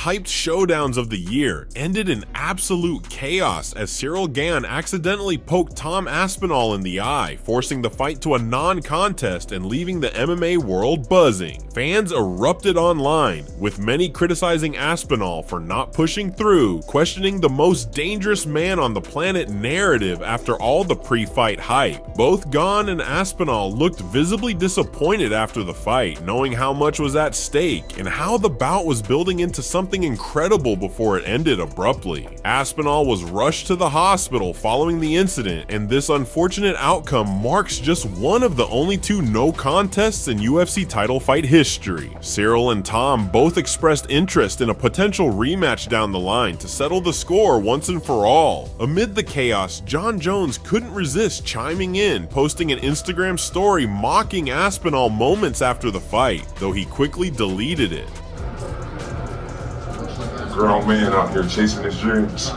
hyped showdowns of the year ended in absolute chaos as Ciryl Gane accidentally poked Tom Aspinall in the eye, forcing the fight to a non-contest and leaving the MMA world buzzing. Fans erupted online, with many criticizing Aspinall for not pushing through, questioning the most dangerous man on the planet narrative after all the pre-fight hype. Both Gane and Aspinall looked visibly disappointed after the fight, knowing how much was at stake and how the bout was building into something incredible before it ended abruptly. Aspinall was rushed to the hospital following the incident, and this unfortunate outcome marks just one of the only 2 no contests in UFC title fight history. Ciryl and Tom both expressed interest in a potential rematch down the line to settle the score once and for all. Amid the chaos, Jon Jones couldn't resist chiming in, posting an Instagram story mocking Aspinall moments after the fight, though he quickly deleted it. Grown man out here chasing his dreams.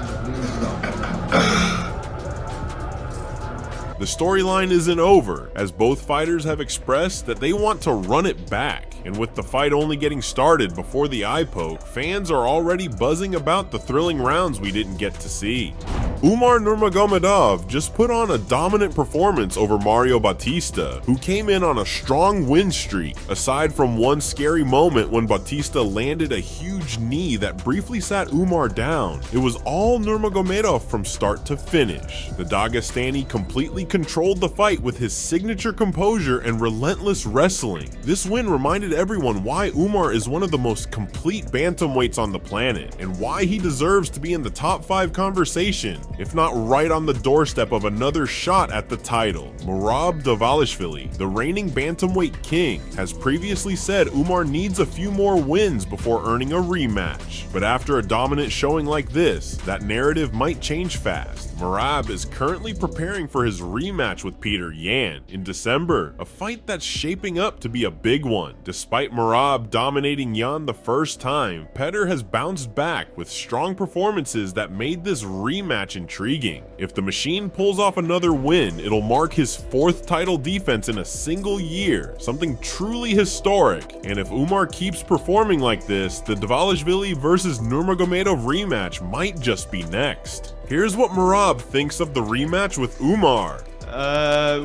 The storyline isn't over, as both fighters have expressed that they want to run it back, and with the fight only getting started before the eye poke, fans are already buzzing about the thrilling rounds we didn't get to see. Umar Nurmagomedov just put on a dominant performance over Mario Bautista, who came in on a strong win streak, aside from one scary moment when Bautista landed a huge knee that briefly sat Umar down. It was all Nurmagomedov from start to finish. The Dagestani completely controlled the fight with his signature composure and relentless wrestling. This win reminded everyone why Umar is one of the most complete bantamweights on the planet, and why he deserves to be in the top 5 conversation, if not right on the doorstep of another shot at the title. Merab Dvalishvili, the reigning bantamweight king, has previously said Umar needs a few more wins before earning a rematch. But after a dominant showing like this, that narrative might change fast. Merab is currently preparing for his rematch with Petr Yan in December, a fight that's shaping up to be a big one. Despite Merab dominating Yan the first time, Petr has bounced back with strong performances that made this rematch intriguing. If the machine pulls off another win, it'll mark his 4th title defense in a single year, something truly historic. And if Umar keeps performing like this, the Dvalishvili versus Nurmagomedov rematch might just be next. Here's what Merab thinks of the rematch with Umar.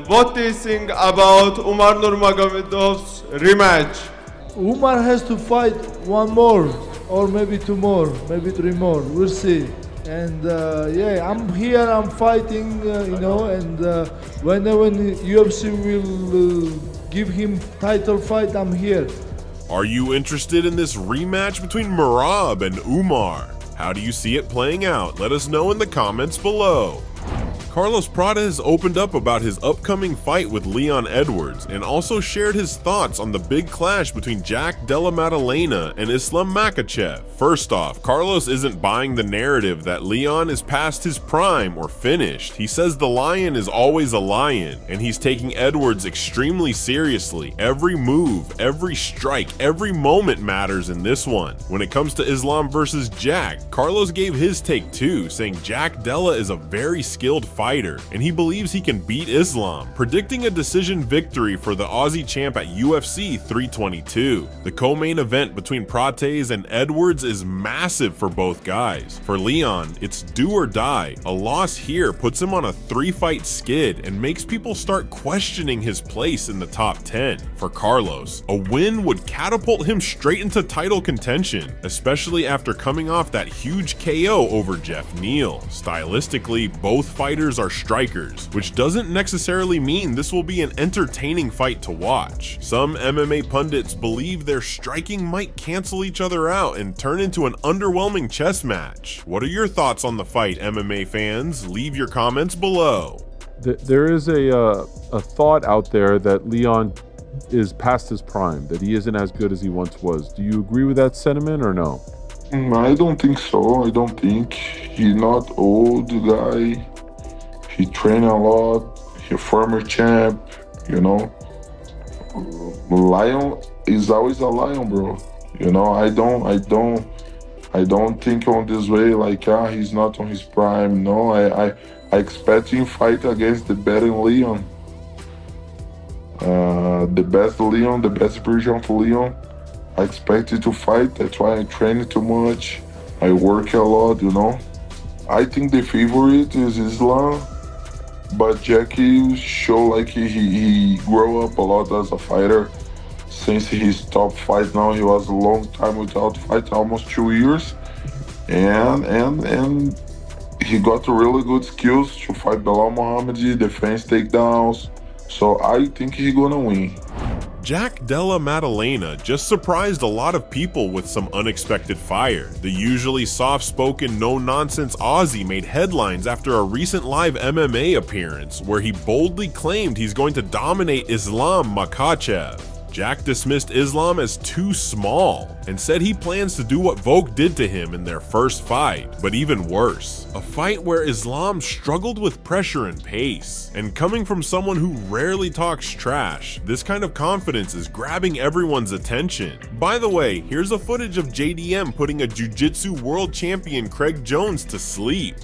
What do you think about Umar Nurmagomedov's rematch? Umar has to fight one more, or maybe 2 more, maybe 3 more. We'll see. And yeah, I'm here, I'm fighting, and whenever UFC will give him title fight, I'm here. Are you interested in this rematch between Merab and Umar? How do you see it playing out? Let us know in the comments below. Carlos Prada has opened up about his upcoming fight with Leon Edwards and also shared his thoughts on the big clash between Jack Della Maddalena and Islam Makhachev. First off, Carlos isn't buying the narrative that Leon is past his prime or finished. He says the lion is always a lion, and he's taking Edwards extremely seriously. Every move, every strike, every moment matters in this one. When it comes to Islam versus Jack, Carlos gave his take too, saying Jack Della is a very skilled fighter, and he believes he can beat Islam, predicting a decision victory for the Aussie champ at UFC 322. The co-main event between Prates and Edwards is massive for both guys. For Leon, it's do or die. A loss here puts him on a 3-fight skid and makes people start questioning his place in the top 10. For Carlos, a win would catapult him straight into title contention, especially after coming off that huge KO over Jeff Neal. Stylistically, both fighters are strikers, which doesn't necessarily mean this will be an entertaining fight to watch. Some MMA pundits believe their striking might cancel each other out and turn into an underwhelming chess match. What are your thoughts on the fight, MMA fans? Leave your comments below. There is a thought out there that Leon is past his prime, that he isn't as good as he once was. Do you agree with that sentiment or no? I don't think so. I don't think. He's not old guy. He trained a lot. He's a former champ, Lion is always a lion, bro. I don't think on this way like he's not on his prime. No, I expect him fight against the better Leon. The best Leon, the best version of Leon. I expected to fight. That's why I train too much. I work a lot, you know. I think the favorite is Islam, but Jackie show like he grew up a lot as a fighter. Since his top fight now, he was a long time without fight, almost 2 years, and he got really good skills to fight Belal Muhammad, defense takedowns. So I think he's gonna win. Jack Della Maddalena just surprised a lot of people with some unexpected fire. The usually soft-spoken, no-nonsense Aussie made headlines after a recent live MMA appearance where he boldly claimed he's going to dominate Islam Makhachev. Jack dismissed Islam as too small and said he plans to do what Volk did to him in their first fight, but even worse, a fight where Islam struggled with pressure and pace. And coming from someone who rarely talks trash, this kind of confidence is grabbing everyone's attention. By the way, here's a footage of JDM putting a jiu-jitsu world champion Craig Jones to sleep.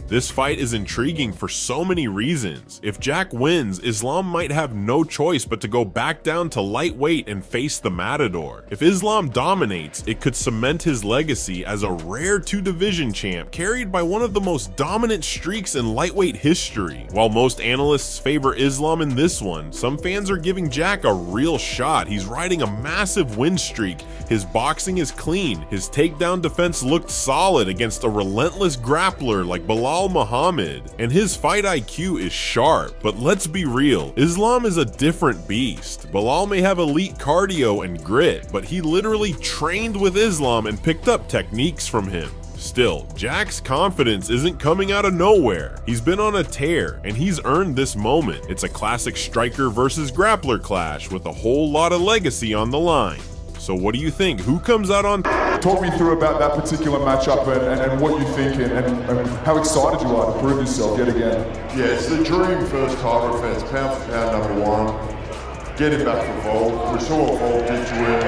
This fight is intriguing for so many reasons. If Jack wins, Islam might have no choice but to go back down to lightweight and face the Matador. If Islam dominates, it could cement his legacy as a rare two-division champ carried by one of the most dominant streaks in lightweight history. While most analysts favor Islam in this one, some fans are giving Jack a real shot. He's riding a massive win streak. His boxing is clean. His takedown defense looked solid against a relentless grappler like Belal Muhammad, and his fight IQ is sharp. But let's be real, Islam is a different beast. Belal may have elite cardio and grit, but he literally trained with Islam and picked up techniques from him. Still, Jack's confidence isn't coming out of nowhere. He's been on a tear, and he's earned this moment. It's a classic striker versus grappler clash with a whole lot of legacy on the line. So what do you think? Who comes out on top? Talk me through about that particular matchup and what you think and how excited you are to prove yourself yet again. Yeah, it's the dream first title defense, pound for pound #1. Get him back for Volk. We saw what Volk did to him.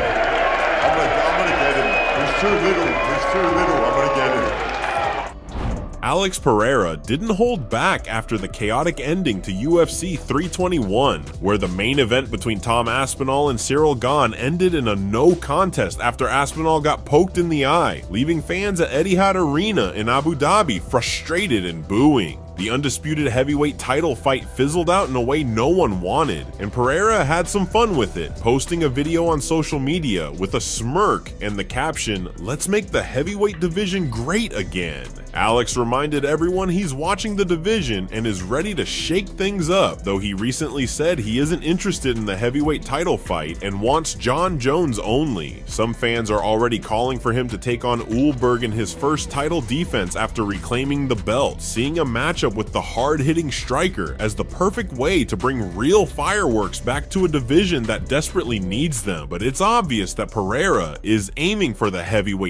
I'm gonna get him. He's too little. I'm gonna get him. Alex Pereira didn't hold back after the chaotic ending to UFC 321, where the main event between Tom Aspinall and Cyril Gane ended in a no contest after Aspinall got poked in the eye, leaving fans at Etihad Arena in Abu Dhabi frustrated and booing. The undisputed heavyweight title fight fizzled out in a way no one wanted, and Pereira had some fun with it, posting a video on social media with a smirk and the caption, "Let's make the heavyweight division great again." Alex reminded everyone he's watching the division and is ready to shake things up, though he recently said he isn't interested in the heavyweight title fight and wants John Jones only. Some fans are already calling for him to take on Ulberg in his first title defense after reclaiming the belt, seeing a matchup with the hard-hitting striker as the perfect way to bring real fireworks back to a division that desperately needs them. But it's obvious that Pereira is aiming for the heavyweight